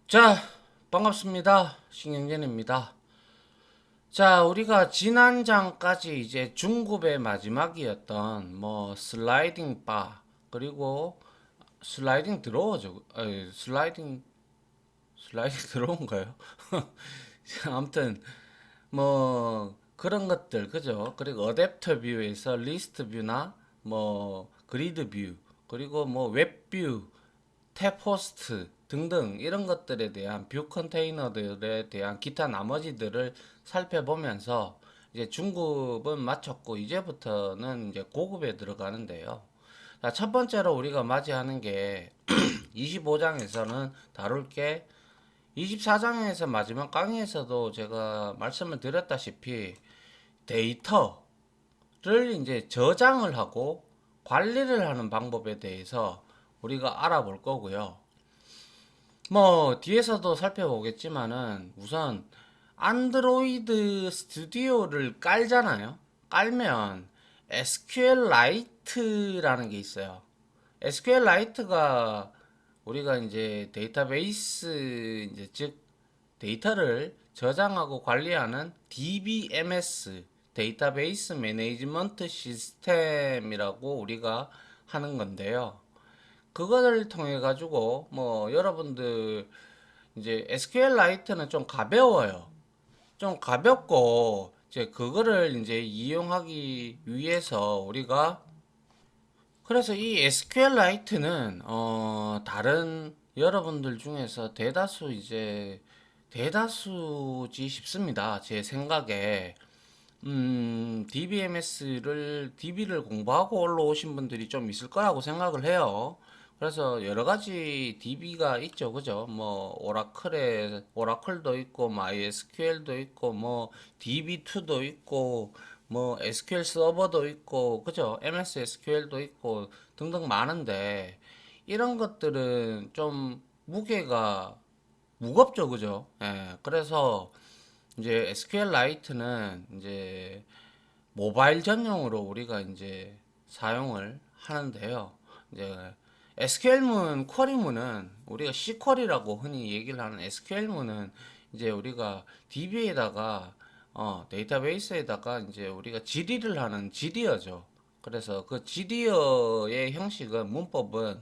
자, 반갑습니다. 신경전입니다. 자, 우리가 지난 장까지 이제 중급의 마지막이었던 슬라이딩 바 그리고 슬라이딩 드로어죠. 슬라이딩 드로어인가요? 아무튼 그런 것들 그죠? 그리고 어댑터 뷰에서 리스트 뷰나 그리드 뷰 그리고 웹뷰 탭 호스트 등등 이런 것들에 대한 뷰 컨테이너들에 대한 기타 나머지들을 살펴보면서 이제 중급은 마쳤고 이제부터는 이제 고급에 들어가는데요. 자, 첫 번째로 우리가 맞이하는 게 25장에서는 다룰 게 24장에서 마지막 강의에서도 제가 말씀을 드렸다시피 데이터를 이제 저장을 하고 관리를 하는 방법에 대해서 우리가 알아볼 거고요. 뒤에서도 살펴보겠지만은 우선 안드로이드 스튜디오를 깔잖아요. 깔면 SQLite라는 게 있어요. SQLite가 우리가 이제 데이터베이스 이제 즉 데이터를 저장하고 관리하는 DBMS 데이터베이스 매니지먼트 시스템이라고 우리가 하는 건데요. 그거를 통해 가지고 여러분들 이제 SQLite는 좀 가벼워요. 좀 가볍고 이제 그거를 이제 이용하기 위해서 우리가 그래서 이 SQLite는 다른 여러분들 중에서 대다수지 싶습니다. 제 생각에 DB를 공부하고 올라오신 분들이 좀 있을 거라고 생각을 해요. 그래서 여러 가지 DB가 있죠, 그죠? 오라클도 있고, MySQL도 있고, DB2도 있고, SQL 서버도 있고, 그죠? MS SQL도 있고, 등등 많은데, 이런 것들은 좀 무게가 무겁죠, 그죠? 예, 그래서 이제 SQLite는 이제 모바일 전용으로 우리가 이제 사용을 하는데요. 이제 SQL문, 쿼리문은 우리가 C쿼리라고 흔히 얘기를 하는 SQL문은 이제 우리가 DB에다가 데이터베이스에다가 이제 우리가 지리를 하는 지리어죠. 그래서 그 지리어의 형식은 문법은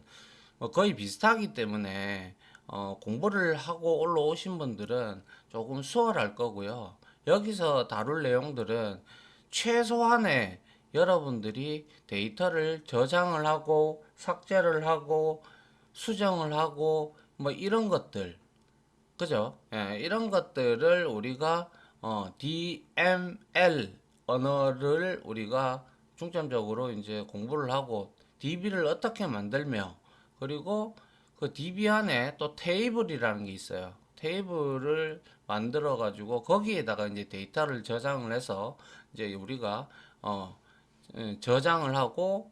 거의 비슷하기 때문에 공부를 하고 올라오신 분들은 조금 수월할 거고요. 여기서 다룰 내용들은 최소한의 여러분들이 데이터를 저장을 하고 삭제를 하고 수정을 하고 이런 것들 그죠? 예, 이런 것들을 우리가 DML 언어를 우리가 중점적으로 이제 공부를 하고 DB를 어떻게 만들며 그리고 그 DB 안에 또 테이블이라는 게 있어요. 테이블을 만들어 가지고 거기에다가 이제 데이터를 저장을 해서 이제 우리가 저장을 하고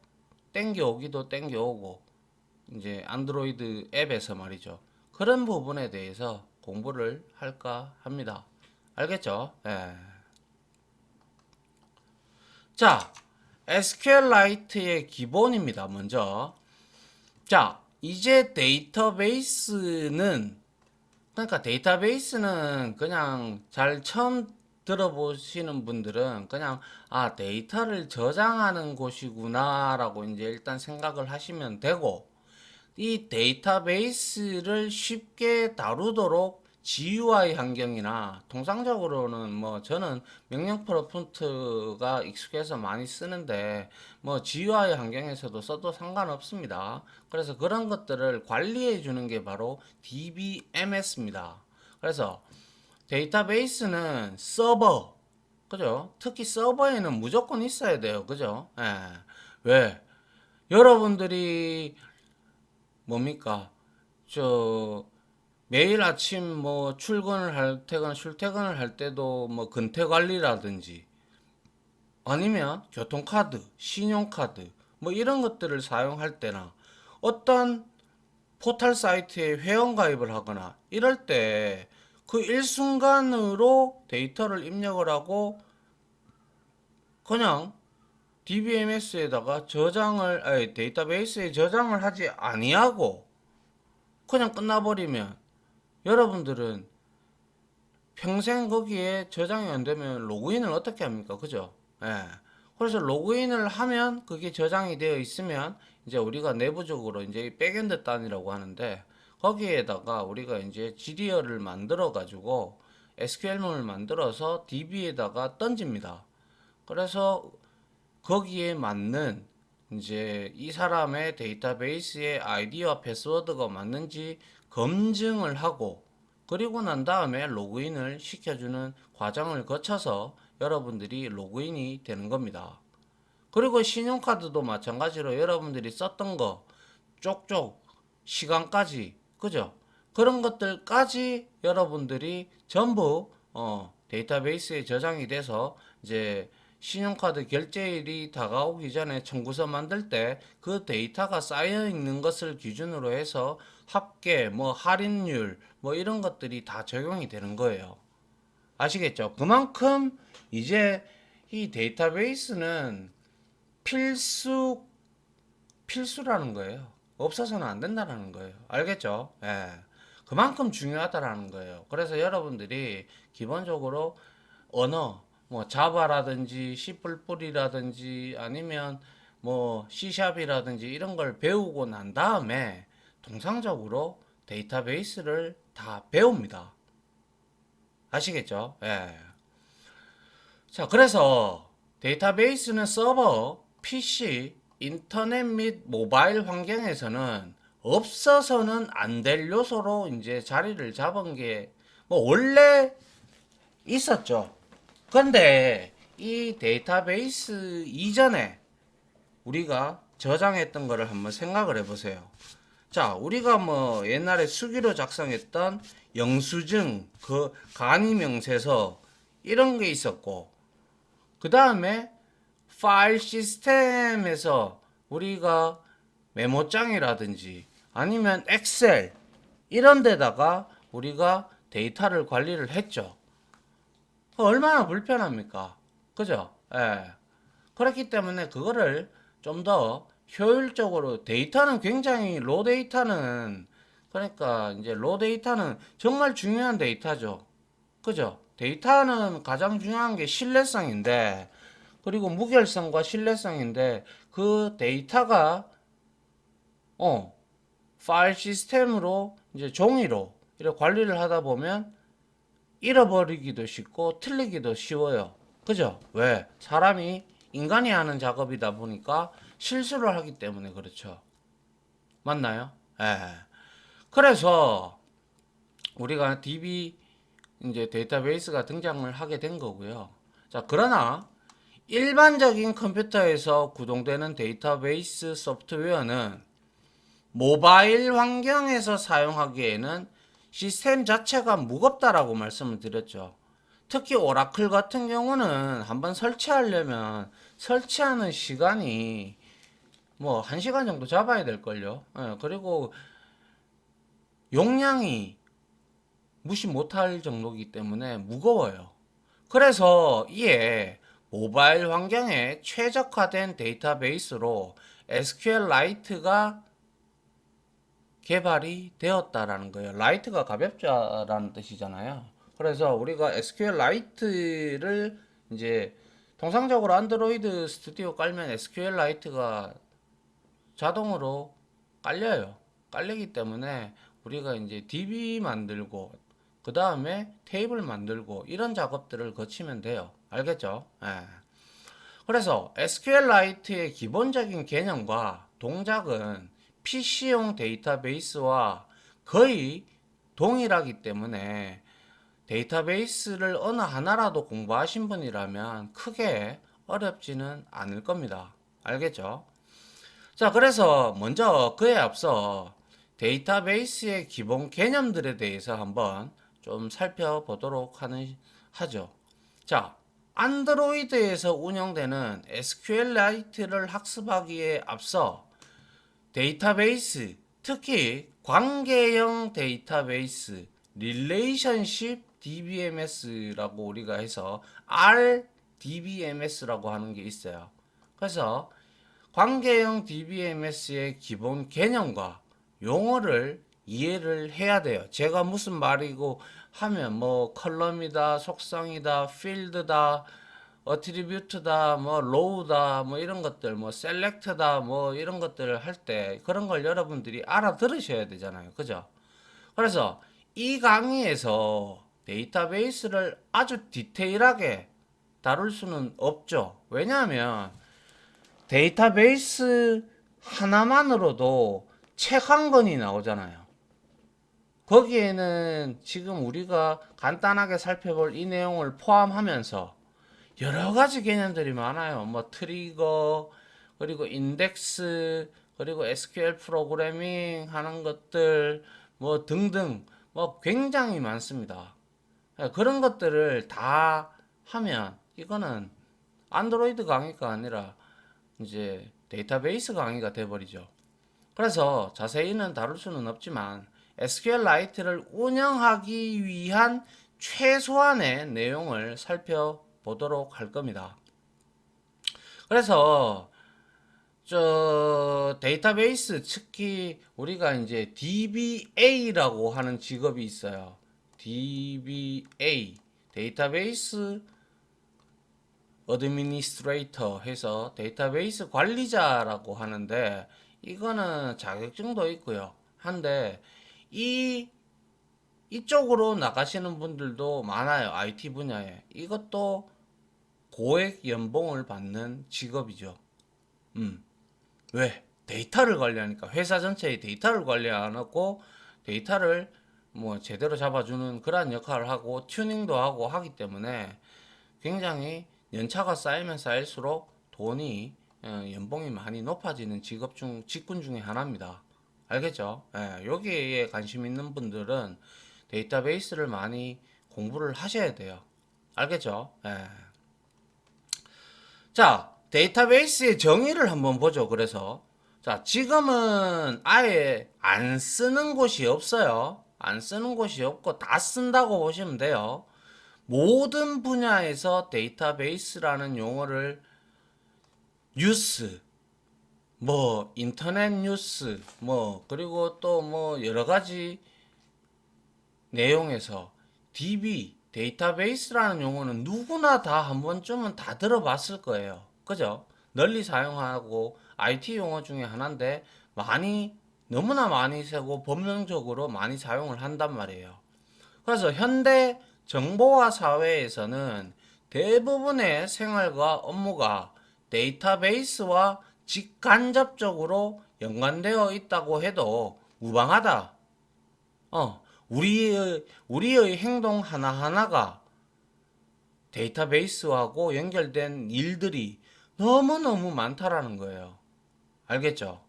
땡겨 오기도 땡겨 오고 이제 안드로이드 앱에서 말이죠. 그런 부분에 대해서 공부를 할까 합니다. 알겠죠? 예. 자, SQLite의 기본입니다. 먼저. 자, 이제 데이터베이스는 그냥 잘 처음 들어보시는 분들은 그냥 데이터를 저장하는 곳이구나라고 이제 일단 생각을 하시면 되고 이 데이터베이스를 쉽게 다루도록 GUI 환경이나 통상적으로는 저는 명령 프롬프트가 익숙해서 많이 쓰는데 GUI 환경에서도 써도 상관없습니다. 그래서 그런 것들을 관리해 주는 게 바로 DBMS입니다. 그래서 데이터베이스는 서버 그죠? 특히 서버에는 무조건 있어야 돼요. 그죠? 예. 왜? 여러분들이 뭡니까? 저 매일 아침 출퇴근을 할 때도 근태 관리라든지 아니면 교통카드, 신용카드 이런 것들을 사용할 때나 어떤 포털 사이트에 회원가입을 하거나 이럴 때 그 일순간으로 데이터를 입력을 하고 그냥 DBMS에다가 데이터베이스에 저장을 하지 아니하고 그냥 끝나버리면 여러분들은 평생 거기에 저장이 안 되면 로그인을 어떻게 합니까? 그죠? 예. 그래서 로그인을 하면 그게 저장이 되어 있으면 이제 우리가 내부적으로 이제 백엔드 단이라고 하는데 거기에다가 우리가 이제 GDL을 만들어 가지고 SQL문을 만들어서 DB에다가 던집니다. 그래서 거기에 맞는 이제 이 사람의 데이터베이스의 아이디와 패스워드가 맞는지 검증을 하고 그리고 난 다음에 로그인을 시켜주는 과정을 거쳐서 여러분들이 로그인이 되는 겁니다. 그리고 신용카드도 마찬가지로 여러분들이 썼던 거 쪽쪽 시간까지 그죠? 그런 것들까지 여러분들이 전부 데이터베이스에 저장이 돼서 이제 신용카드 결제일이 다가오기 전에 청구서 만들 때 그 데이터가 쌓여 있는 것을 기준으로 해서 합계, 뭐 할인율, 뭐 이런 것들이 다 적용이 되는 거예요. 아시겠죠? 그만큼 이제 이 데이터베이스는 필수 필수라는 거예요. 없어서는 안 된다는 거예요. 알겠죠? 예. 그만큼 중요하다라는 거예요. 그래서 여러분들이 기본적으로 언어, 뭐 자바라든지 C++이라든지 아니면 뭐 C샵이라든지 이런 걸 배우고 난 다음에 통상적으로 데이터베이스를 다 배웁니다. 아시겠죠? 예. 자, 그래서 데이터베이스는 서버, PC, 인터넷 및 모바일 환경에서는 없어서는 안 될 요소로 이제 자리를 잡은 게 뭐 원래 있었죠. 근데 이 데이터베이스 이전에 우리가 저장했던 거를 한번 생각을 해보세요. 자, 우리가 뭐 옛날에 수기로 작성했던 영수증, 그 간이명세서 이런 게 있었고, 그 다음에 파일 시스템에서 우리가 메모장이라든지 아니면 엑셀 이런 데다가 우리가 데이터를 관리를 했죠. 얼마나 불편합니까? 그죠? 예. 그렇기 때문에 그거를 좀 더 효율적으로 데이터는 굉장히 로 데이터는 그러니까 이제 로 데이터는 정말 중요한 데이터죠. 그죠? 데이터는 가장 중요한 게 신뢰성인데 그리고 무결성과 신뢰성인데 그 데이터가 어 파일 시스템으로 이제 종이로 이렇게 관리를 하다 보면 잃어버리기도 쉽고 틀리기도 쉬워요. 그죠? 왜? 사람이 인간이 하는 작업이다 보니까 실수를 하기 때문에 그렇죠. 맞나요? 예. 그래서 우리가 DB 이제 데이터베이스가 등장을 하게 된 거고요. 자, 그러나 일반적인 컴퓨터에서 구동되는 데이터베이스 소프트웨어는 모바일 환경에서 사용하기에는 시스템 자체가 무겁다라고 말씀을 드렸죠. 특히 오라클 같은 경우는 한번 설치하려면 설치하는 시간이 뭐 1시간 정도 잡아야 될걸요. 예, 그리고 용량이 무시 못할 정도이기 때문에 무거워요. 그래서 이에 모바일 환경에 최적화된 데이터베이스로 SQLite가 개발이 되었다라는 거예요. 라이트가 가볍다라는 뜻이잖아요. 그래서 우리가 SQLite를 이제 통상적으로 안드로이드 스튜디오 깔면 SQLite가 자동으로 깔려요. 깔리기 때문에 우리가 이제 DB 만들고 그 다음에 테이블 만들고 이런 작업들을 거치면 돼요. 알겠죠? 예. 그래서 SQLite의 기본적인 개념과 동작은 PC용 데이터베이스와 거의 동일하기 때문에 데이터베이스를 어느 하나라도 공부하신 분이라면 크게 어렵지는 않을 겁니다. 알겠죠? 자, 그래서 먼저 그에 앞서 데이터베이스의 기본 개념들에 대해서 한번 좀 살펴보도록 하죠. 자, 안드로이드에서 운영되는 SQLite를 학습하기에 앞서 데이터베이스, 특히 관계형 데이터베이스, 릴레이션십 DBMS라고 우리가 해서 RDBMS라고 하는 게 있어요. 그래서 관계형 DBMS의 기본 개념과 용어를 이해를 해야 돼요. 제가 무슨 말이고 하면 뭐 컬럼이다, 속성이다, 필드다, 어트리뷰트다, 뭐 로우다, 뭐 이런 것들, 뭐 셀렉트다, 뭐 이런 것들을 할 때 그런 걸 여러분들이 알아들으셔야 되잖아요. 그죠? 그래서 이 강의에서 데이터베이스를 아주 디테일하게 다룰 수는 없죠. 왜냐하면 데이터베이스 하나만으로도 책 한 권이 나오잖아요. 거기에는 지금 우리가 간단하게 살펴볼 이 내용을 포함하면서 여러 가지 개념들이 많아요. 뭐 트리거, 그리고 인덱스, 그리고 SQL 프로그래밍 하는 것들, 뭐 등등, 뭐 굉장히 많습니다. 그런 것들을 다 하면 이거는 안드로이드 강의가 아니라 이제 데이터베이스 강의가 돼버리죠. 그래서 자세히는 다룰 수는 없지만 SQLite를 운영하기 위한 최소한의 내용을 살펴보도록 할 겁니다. 그래서 저 데이터베이스 특히 우리가 이제 DBA라고 하는 직업이 있어요. DBA 데이터베이스 어드미니스트레이터 해서 데이터베이스 관리자라고 하는데 이거는 자격증도 있고요. 한데 이 이쪽으로 나가시는 분들도 많아요. IT 분야에. 이것도 고액 연봉을 받는 직업이죠. 왜? 데이터를 관리하니까 회사 전체의 데이터를 관리하고 데이터를 뭐 제대로 잡아주는 그러한 역할을 하고 튜닝도 하고 하기 때문에 굉장히 연차가 쌓이면 쌓일수록 돈이 연봉이 많이 높아지는 직군 중에 하나입니다. 알겠죠? 예, 여기에 관심 있는 분들은 데이터베이스를 많이 공부를 하셔야 돼요. 알겠죠? 예. 자, 데이터베이스의 정의를 한번 보죠. 그래서 자, 지금은 아예 안 쓰는 곳이 없어요. 안 쓰는 곳이 없고 다 쓴다고 보시면 돼요. 모든 분야에서 데이터베이스라는 용어를 뉴스, 뭐 인터넷 뉴스, 뭐 그리고 또 뭐 여러 가지 내용에서 DB, 데이터베이스라는 용어는 누구나 다 한 번쯤은 다 들어봤을 거예요. 그죠? 널리 사용하고 IT 용어 중에 하나인데 많이 너무나 많이 쓰고 법령적으로 많이 사용을 한단 말이에요. 그래서 현대 정보화 사회에서는 대부분의 생활과 업무가 데이터베이스와 직간접적으로 연관되어 있다고 해도 무방하다. 우리의 행동 하나하나가 데이터베이스하고 연결된 일들이 너무너무 많다라는 거예요. 알겠죠?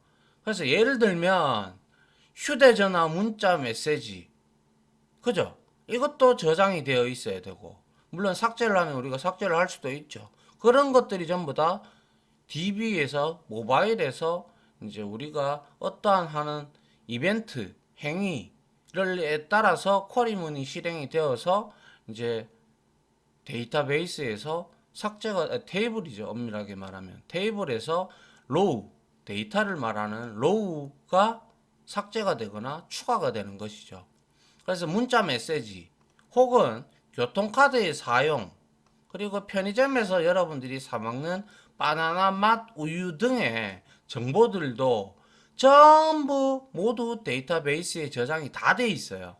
그래서 예를 들면 휴대전화 문자 메시지, 그죠? 이것도 저장이 되어 있어야 되고, 물론 삭제를 하면 우리가 삭제를 할 수도 있죠. 그런 것들이 전부 다 DB에서, 모바일에서 이제 우리가 어떠한 하는 이벤트, 행위를 따라서 쿼리문이 실행이 되어서 이제 데이터베이스에서 테이블이죠. 엄밀하게 말하면. 테이블에서 로우, 데이터를 말하는 로우가 삭제가 되거나 추가가 되는 것이죠. 그래서 문자 메시지 혹은 교통카드의 사용 그리고 편의점에서 여러분들이 사 먹는 바나나 맛 우유 등의 정보들도 전부 모두 데이터베이스에 저장이 다 돼 있어요.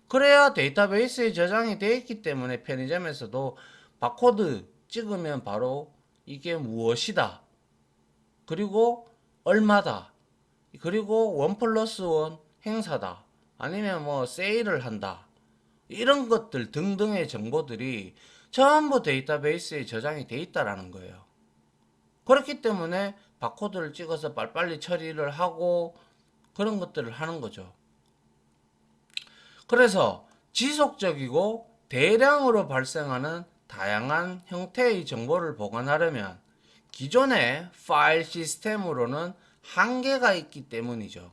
그래야 데이터베이스에 저장이 돼 있기 때문에 편의점에서도 바코드 찍으면 바로 이게 무엇이다. 그리고 얼마다. 그리고 원 플러스 원 행사다. 아니면 뭐 세일을 한다. 이런 것들 등등의 정보들이 전부 데이터베이스에 저장이 돼 있다라는 거예요. 그렇기 때문에 바코드를 찍어서 빨리빨리 처리를 하고 그런 것들을 하는 거죠. 그래서 지속적이고 대량으로 발생하는 다양한 형태의 정보를 보관하려면 기존의 파일 시스템으로는 한계가 있기 때문이죠.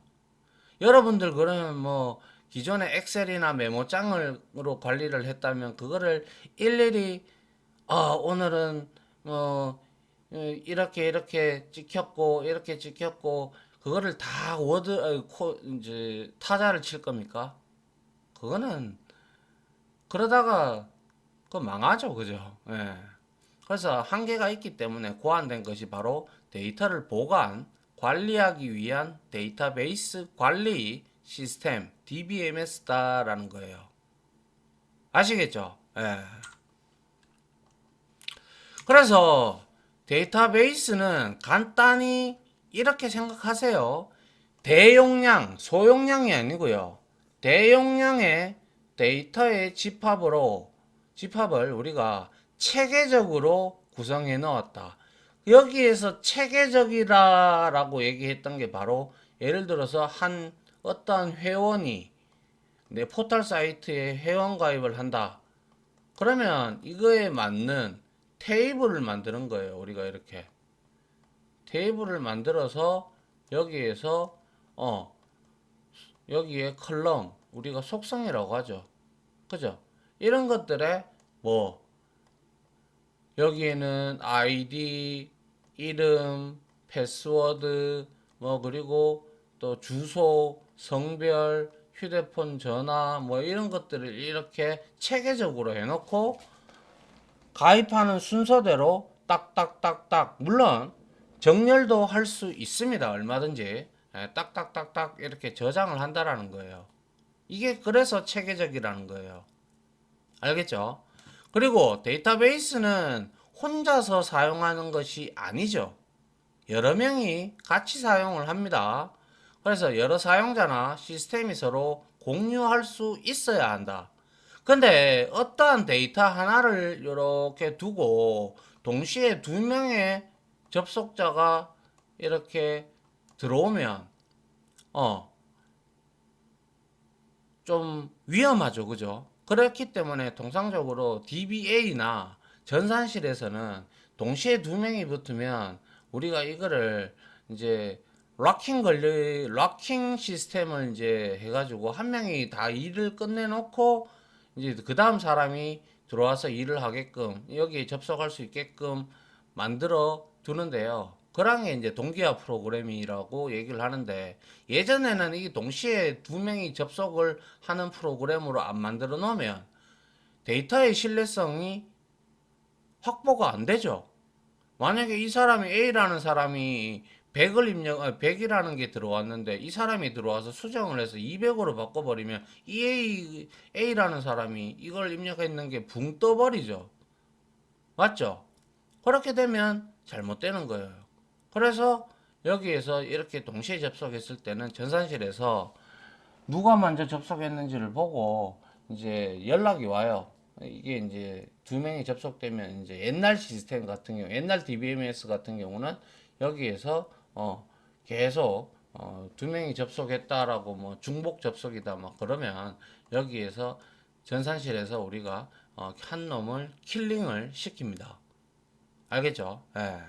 여러분들 그러면 뭐 기존의 엑셀이나 메모장으로 관리를 했다면 그거를 일일이 오늘은 이렇게 찍혔고 이렇게 찍혔고 그거를 다 이제 타자를 칠 겁니까? 그거는 그러다가 그 망하죠, 그죠? 예. 그래서 한계가 있기 때문에 고안된 것이 바로 데이터를 관리하기 위한 데이터베이스 관리 시스템 DBMS다라는 거예요. 아시겠죠? 예. 그래서 데이터베이스는 간단히 이렇게 생각하세요. 대용량, 소용량이 아니고요. 대용량의 데이터의 집합을 우리가 체계적으로 구성해 넣었다. 여기에서 체계적이라고 얘기했던 게 바로 예를 들어서 어떠한 회원이 내 포털 사이트에 회원 가입을 한다. 그러면 이거에 맞는 테이블을 만드는 거예요. 우리가 이렇게 테이블을 만들어서 여기에서 여기에 컬럼 우리가 속성이라고 하죠. 그죠? 이런 것들에 뭐 여기에는 아이디, 이름, 패스워드 뭐 그리고 또 주소, 성별, 휴대폰 전화 뭐 이런 것들을 이렇게 체계적으로 해놓고 가입하는 순서대로 딱딱딱딱 물론 정렬도 할 수 있습니다. 얼마든지 딱딱딱딱 이렇게 저장을 한다라는 거예요. 이게 그래서 체계적이라는 거예요. 알겠죠? 그리고 데이터베이스는 혼자서 사용하는 것이 아니죠. 여러 명이 같이 사용을 합니다. 그래서 여러 사용자나 시스템이 서로 공유할 수 있어야 한다. 근데 어떠한 데이터 하나를 이렇게 두고 동시에 두 명의 접속자가 이렇게 들어오면 어, 좀 위험하죠. 그죠? 그렇기 때문에 통상적으로 DBA나 전산실에서는 동시에 두 명이 붙으면 우리가 이거를 이제 락킹 시스템을 이제 해가지고 한 명이 다 일을 끝내놓고 이제 그 다음 사람이 들어와서 일을 하게끔 여기에 접속할 수 있게끔 만들어 두는데요. 그런 게 이제 동기화 프로그램이라고 얘기를 하는데 예전에는 이 동시에 두 명이 접속을 하는 프로그램으로 안 만들어 놓으면 데이터의 신뢰성이 확보가 안 되죠. 만약에 이 사람이 A라는 사람이 100이라는 게 들어왔는데 이 사람이 들어와서 수정을 해서 200으로 바꿔버리면 A라는 사람이 이걸 입력했는 게 붕 떠버리죠. 맞죠? 그렇게 되면 잘못되는 거예요. 그래서 여기에서 이렇게 동시에 접속했을 때는 전산실에서 누가 먼저 접속했는지를 보고 이제 연락이 와요. 이게 이제 두 명이 접속되면 이제 옛날 시스템 같은 경우, 옛날 DBMS 같은 경우는 여기에서 계속 두 명이 접속했다라고 뭐 중복 접속이다 막 그러면 여기에서 전산실에서 우리가 한 놈을 킬링을 시킵니다. 알겠죠? 예.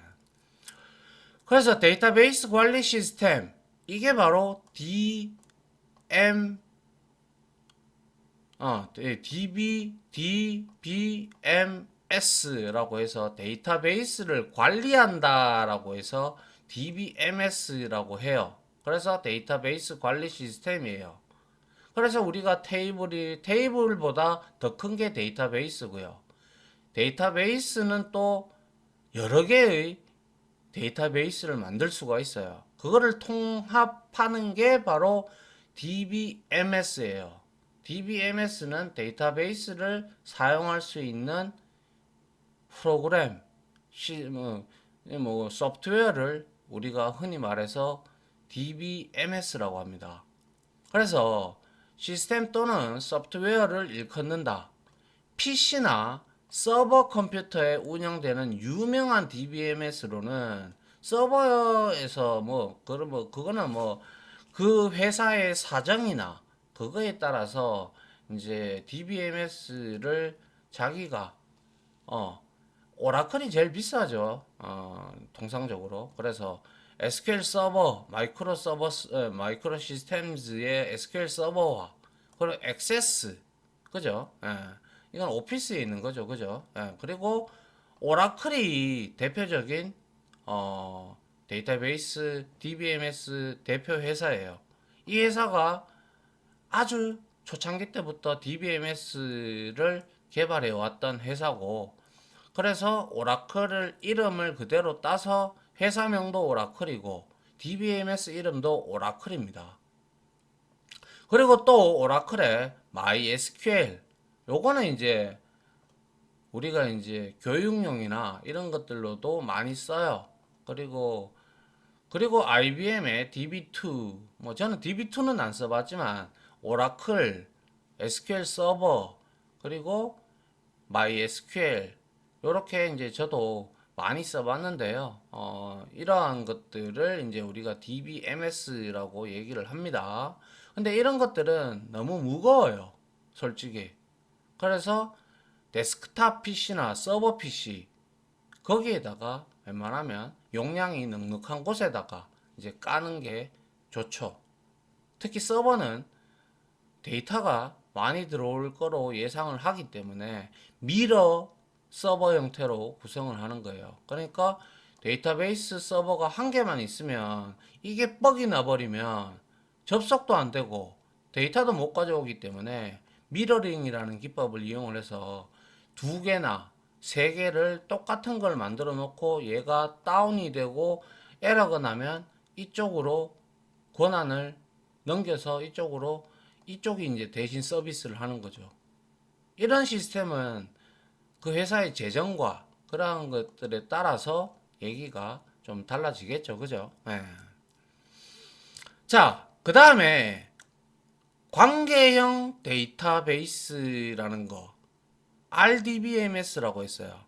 그래서 데이터베이스 관리 시스템 이게 바로 DM DBMS라고 해서 데이터베이스를 관리한다라고 해서 DBMS라고 해요. 그래서 데이터베이스 관리 시스템이에요. 그래서 우리가 테이블보다 더 큰 게 데이터베이스고요. 데이터베이스는 또 여러 개의 데이터베이스를 만들 수가 있어요. 그거를 통합하는 게 바로 DBMS예요. DBMS는 데이터베이스를 사용할 수 있는 프로그램, 소프트웨어를 우리가 흔히 말해서 DBMS라고 합니다. 그래서 시스템 또는 소프트웨어를 일컫는다. PC나 서버 컴퓨터에 운영되는 유명한 DBMS로는 서버에서 그거는 그 회사의 사정이나 그거에 따라서 이제 DBMS를 자기가 오라클이 제일 비싸죠. 통상적으로. 그래서 SQL 서버, 마이크로 시스템즈의 SQL 서버와 그리고 액세스, 그죠? 이건 오피스에 있는 거죠, 그죠? 그리고 오라클이 대표적인 데이터베이스 DBMS 대표 회사예요. 이 회사가 아주 초창기 때부터 DBMS를 개발해 왔던 회사고, 그래서 오라클을 이름을 그대로 따서 회사명도 오라클이고 DBMS 이름도 오라클입니다. 그리고 또 오라클의 MySQL, 요거는 이제 우리가 이제 교육용이나 이런 것들로도 많이 써요. 그리고 IBM의 DB2, 뭐 저는 DB2는 안 써봤지만 오라클, SQL 서버, 그리고 MySQL, 요렇게 이제 저도 많이 써봤는데요. 이러한 것들을 이제 우리가 DBMS라고 얘기를 합니다. 근데 이런 것들은 너무 무거워요, 솔직히. 그래서 데스크탑 PC나 서버 PC, 거기에다가 웬만하면 용량이 넉넉한 곳에다가 이제 까는 게 좋죠. 특히 서버는 데이터가 많이 들어올 거로 예상을 하기 때문에 미러 서버 형태로 구성을 하는 거예요. 그러니까 데이터베이스 서버가 한 개만 있으면 이게 뻑이 나버리면 접속도 안 되고 데이터도 못 가져오기 때문에 미러링이라는 기법을 이용을 해서 두 개나 세 개를 똑같은 걸 만들어 놓고 얘가 다운이 되고 에러가 나면 이쪽으로 권한을 넘겨서 이쪽이 이제 대신 서비스를 하는 거죠. 이런 시스템은 그 회사의 재정과 그러한 것들에 따라서 얘기가 좀 달라지겠죠. 그죠? 네. 자, 그 다음에 관계형 데이터베이스라는 거, RDBMS라고 했어요.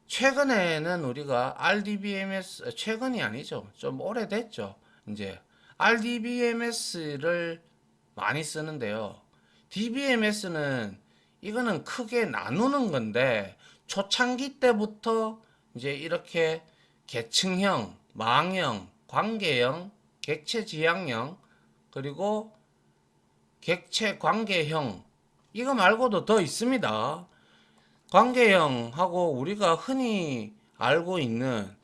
최근에는 우리가 RDBMS, 최근이 아니죠. 좀 오래됐죠. 이제 RDBMS를 많이 쓰는데요. DBMS는 이거는 크게 나누는 건데 초창기 때부터 이제 이렇게 계층형, 망형, 관계형, 객체 지향형, 그리고 객체 관계형, 이거 말고도 더 있습니다. 관계형하고 우리가 흔히 알고 있는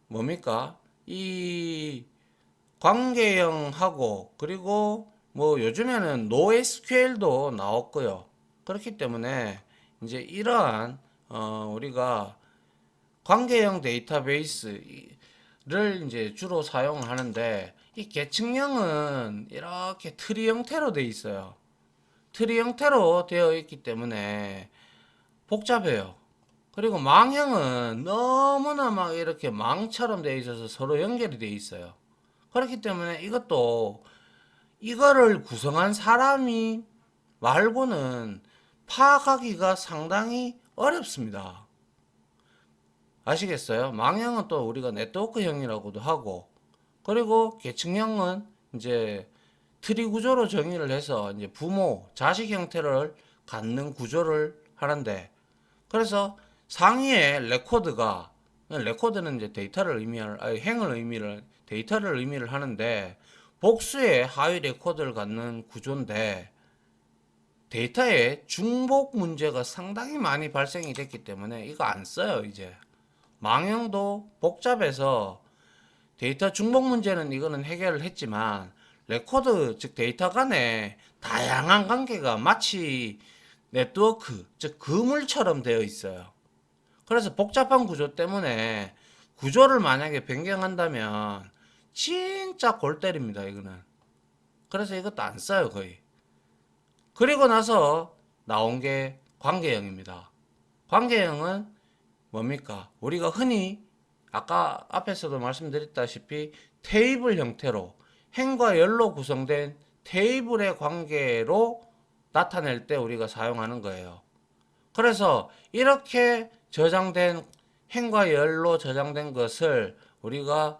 뭡니까? 이 관계형하고 그리고 뭐 요즘에는 NoSQL도 나왔고요. 그렇기 때문에 이제 이러한 우리가 관계형 데이터베이스를 이제 주로 사용을 하는데 이 계층형은 이렇게 트리 형태로 되어 있어요. 트리 형태로 되어 있기 때문에 복잡해요. 그리고 망형은 너무나 막 이렇게 망처럼 되어 있어서 서로 연결이 되어 있어요. 그렇기 때문에 이거를 구성한 사람이 말고는 파악하기가 상당히 어렵습니다. 아시겠어요? 망형은 또 우리가 네트워크형이라고도 하고, 그리고 계층형은 이제 트리 구조로 정의를 해서 이제 부모, 자식 형태를 갖는 구조를 하는데, 그래서 상위의 레코드는 이제 데이터를 의미를 하는데, 복수의 하위 레코드를 갖는 구조인데, 데이터에 중복 문제가 상당히 많이 발생이 됐기 때문에 이거 안 써요, 이제. 망형도 복잡해서 데이터 중복 문제는 이거는 해결을 했지만, 레코드, 즉 데이터 간에 다양한 관계가 마치 네트워크, 즉 그물처럼 되어 있어요. 그래서 복잡한 구조 때문에 구조를 만약에 변경한다면 진짜 골 때립니다, 이거는. 그래서 이것도 안 써요, 거의. 그리고 나서 나온 게 관계형입니다. 관계형은 뭡니까? 우리가 흔히 아까 앞에서도 말씀드렸다시피 테이블 형태로 행과 열로 구성된 테이블의 관계로 나타낼 때 우리가 사용하는 거예요. 그래서 이렇게 저장된 행과 열로 저장된 것을 우리가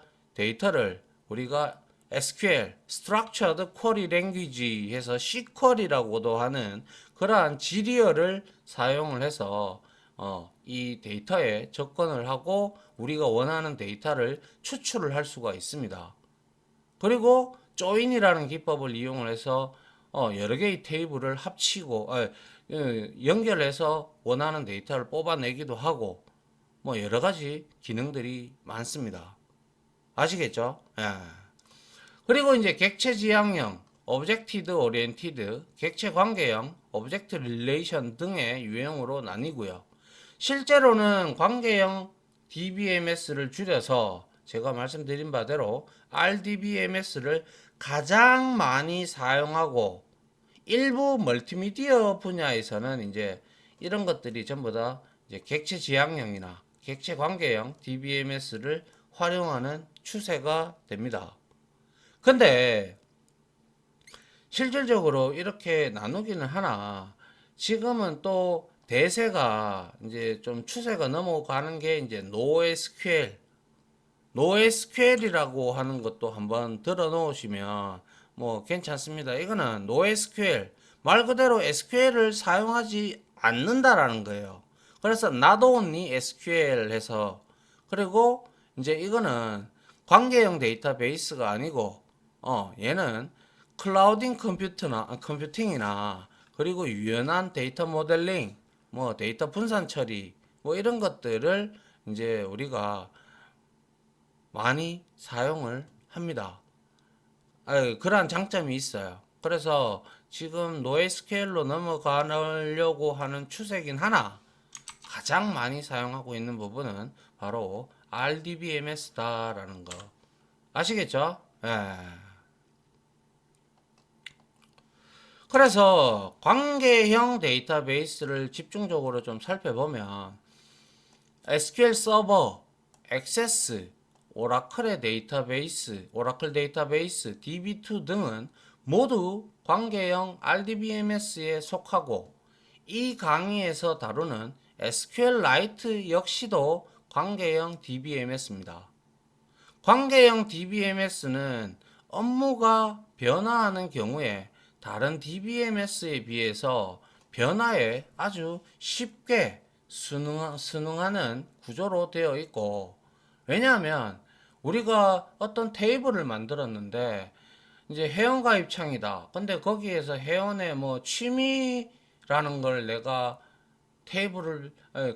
SQL, Structured Query Language 해서 SQL이라고도 하는 그러한 지리어를 사용을 해서 이 데이터에 접근을 하고 우리가 원하는 데이터를 추출을 할 수가 있습니다. 그리고 조인이라는 기법을 이용을 해서 여러 개의 테이블을 합치고 연결해서 원하는 데이터를 뽑아내기도 하고 뭐 여러 가지 기능들이 많습니다. 아시겠죠? 예. 그리고 이제 객체 지향형, 오브젝티드 오리엔티드, 객체 관계형, 오브젝트 릴레이션 등의 유형으로 나뉘고요. 실제로는 관계형 DBMS를 줄여서 제가 말씀드린 바대로 RDBMS를 가장 많이 사용하고, 일부 멀티미디어 분야에서는 이제 이런 것들이 전부 다 이제 객체 지향형이나 객체 관계형 DBMS를 활용하는 추세가 됩니다. 근데 실질적으로 이렇게 나누기는 하나, 지금은 또 대세가 이제 좀 추세가 넘어가는 게 이제 NoSQL, NoSQL이라고 하는 것도 한번 들어 놓으시면 뭐 괜찮습니다. 이거는 NoSQL, 말 그대로 SQL을 사용하지 않는다라는 거예요. 그래서 not only SQL 해서, 그리고 이제 이거는 관계형 데이터베이스가 아니고 얘는 클라우딩 컴퓨팅이나 그리고 유연한 데이터 모델링, 뭐 데이터 분산 처리, 뭐 이런 것들을 이제 우리가 많이 사용을 합니다. 그러한 장점이 있어요. 그래서 지금 노에스케일로 넘어가려고 하는 추세긴 하나, 가장 많이 사용하고 있는 부분은 바로 RDBMS다라는 거 아시겠죠? 예. 그래서 관계형 데이터베이스를 집중적으로 좀 살펴보면 SQL 서버, 액세스, 오라클의 데이터베이스, 오라클 데이터베이스, DB2 등은 모두 관계형 RDBMS에 속하고, 이 강의에서 다루는 SQLite 역시도 관계형 DBMS입니다. 관계형 DBMS는 업무가 변화하는 경우에 다른 DBMS에 비해서 변화에 아주 쉽게 순응하는 구조로 되어 있고, 왜냐하면 우리가 어떤 테이블을 만들었는데 이제 회원가입 창이다. 근데 거기에서 회원의 뭐 취미라는 걸 내가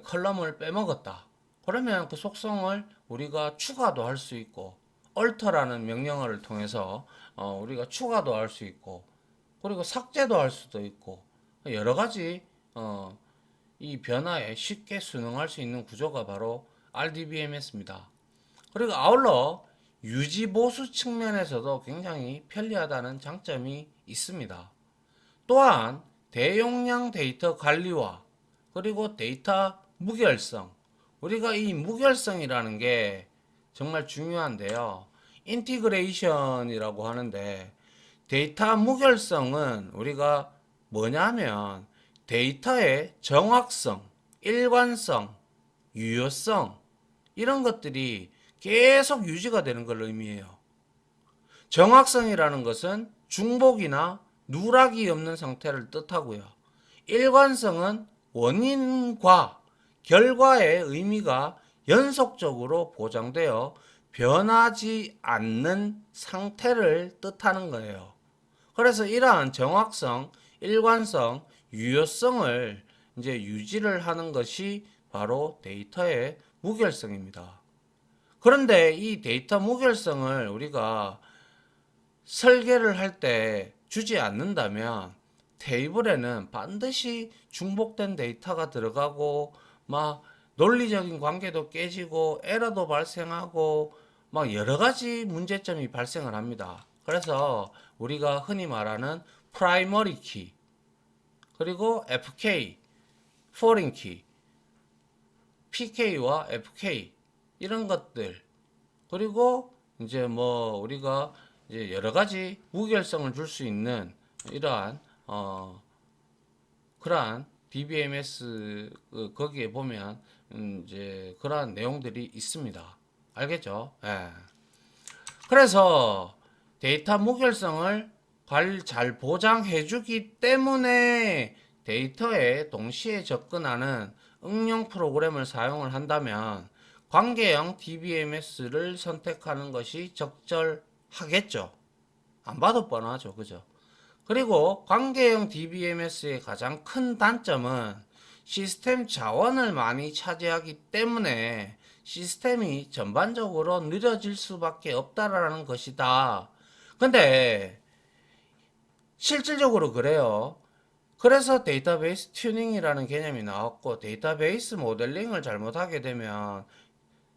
컬럼을 빼먹었다. 그러면 그 속성을 우리가 추가도 할 수 있고, alter라는 명령어를 통해서 우리가 추가도 할 수 있고, 그리고 삭제도 할 수도 있고, 여러 가지 이 변화에 쉽게 순응할 수 있는 구조가 바로 RDBMS입니다. 그리고 아울러 유지 보수 측면에서도 굉장히 편리하다는 장점이 있습니다. 또한 대용량 데이터 관리와 그리고 데이터 무결성, 우리가 이 무결성이라는 게 정말 중요한데요. 인티그레이션이라고 하는데, 데이터 무결성은 우리가 뭐냐면 데이터의 정확성, 일관성, 유효성, 이런 것들이 계속 유지가 되는 걸 의미해요. 정확성이라는 것은 중복이나 누락이 없는 상태를 뜻하고요. 일관성은 원인과 결과의 의미가 연속적으로 보장되어 변하지 않는 상태를 뜻하는 거예요. 그래서 이러한 정확성, 일관성, 유효성을 이제 유지를 하는 것이 바로 데이터의 무결성입니다. 그런데 이 데이터 무결성을 우리가 설계를 할 때 주지 않는다면 테이블에는 반드시 중복된 데이터가 들어가고, 막 논리적인 관계도 깨지고 에러도 발생하고 막 여러 가지 문제점이 발생을 합니다. 그래서 우리가 흔히 말하는 프라이머리 키, 그리고 FK, 포린 키, PK와 FK, 이런 것들, 그리고 이제 뭐 우리가 이제 여러 가지 무결성을 줄 수 있는 이러한 그러한 DBMS 거기에 보면 이제 그러한 내용들이 있습니다. 알겠죠? 예. 그래서 데이터 무결성을 잘 보장해주기 때문에 데이터에 동시에 접근하는 응용 프로그램을 사용을 한다면 관계형 DBMS를 선택하는 것이 적절하겠죠. 안 봐도 뻔하죠. 그죠? 그리고 관계형 DBMS의 가장 큰 단점은 시스템 자원을 많이 차지하기 때문에 시스템이 전반적으로 느려질 수밖에 없다라는 것이다. 근데 실질적으로 그래요. 그래서 데이터베이스 튜닝이라는 개념이 나왔고, 데이터베이스 모델링을 잘못하게 되면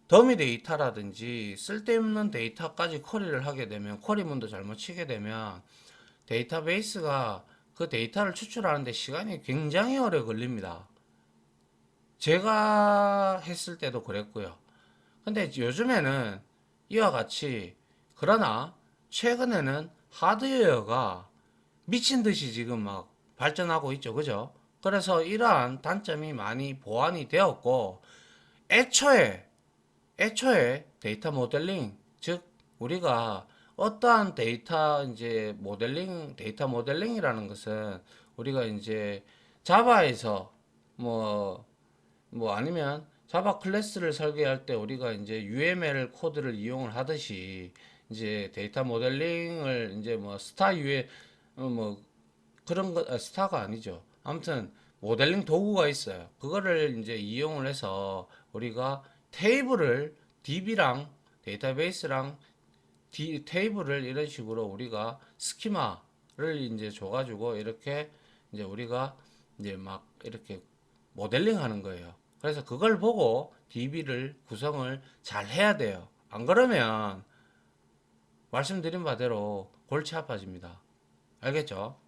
더미 데이터라든지 쓸데없는 데이터까지 쿼리를 하게 되면, 쿼리문도 잘못 치게 되면 데이터베이스가 그 데이터를 추출하는데 시간이 굉장히 오래 걸립니다. 제가 했을 때도 그랬고요. 근데 요즘에는 이와 같이, 그러나 최근에는 하드웨어가 미친 듯이 지금 막 발전하고 있죠. 그죠? 그래서 이러한 단점이 많이 보완이 되었고, 애초에 데이터 모델링, 즉 우리가 어떠한 데이터 이제 모델링, 데이터 모델링이라는 것은 우리가 이제 자바에서 뭐 아니면 자바 클래스를 설계할 때 우리가 이제 UML 코드를 이용을 하듯이 이제 데이터 모델링을 이제 뭐 스타 UM 뭐 그런 거 스타가 아니죠. 아무튼 모델링 도구가 있어요. 그거를 이제 이용을 해서 우리가 테이블을 DB랑 데이터베이스랑 테이블을 이런 식으로 우리가 스키마를 이제 줘가지고 이렇게 이제 우리가 이제 막 이렇게 모델링 하는 거예요. 그래서 그걸 보고 DB를 구성을 잘 해야 돼요. 안 그러면 말씀드린 바대로 골치 아파집니다. 알겠죠?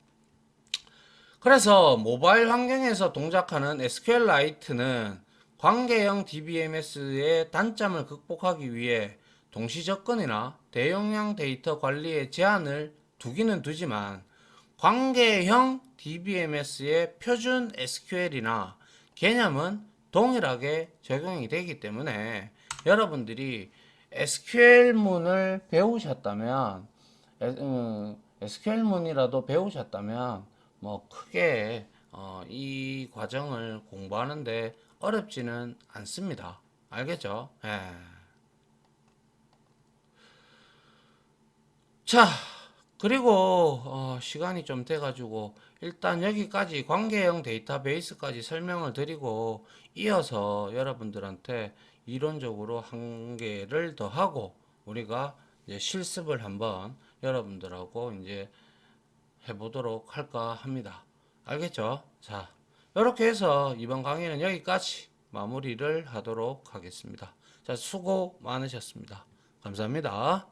그래서 모바일 환경에서 동작하는 SQLite는 관계형 DBMS의 단점을 극복하기 위해 동시 접근이나 대용량 데이터 관리에 제한을 두기는 두지만, 관계형 DBMS의 표준 SQL이나 개념은 동일하게 적용이 되기 때문에 여러분들이 SQL문을 배우셨다면, SQL문이라도 배우셨다면 뭐 크게 이 과정을 공부하는데 어렵지는 않습니다. 알겠죠? 예. 자, 그리고 시간이 좀 돼가지고 일단 여기까지 관계형 데이터베이스까지 설명을 드리고, 이어서 여러분들한테 이론적으로 한 개를 더 하고 우리가 이제 실습을 한번 여러분들하고 이제 해보도록 할까 합니다. 알겠죠? 자, 이렇게 해서 이번 강의는 여기까지 마무리를 하도록 하겠습니다. 자, 수고 많으셨습니다. 감사합니다.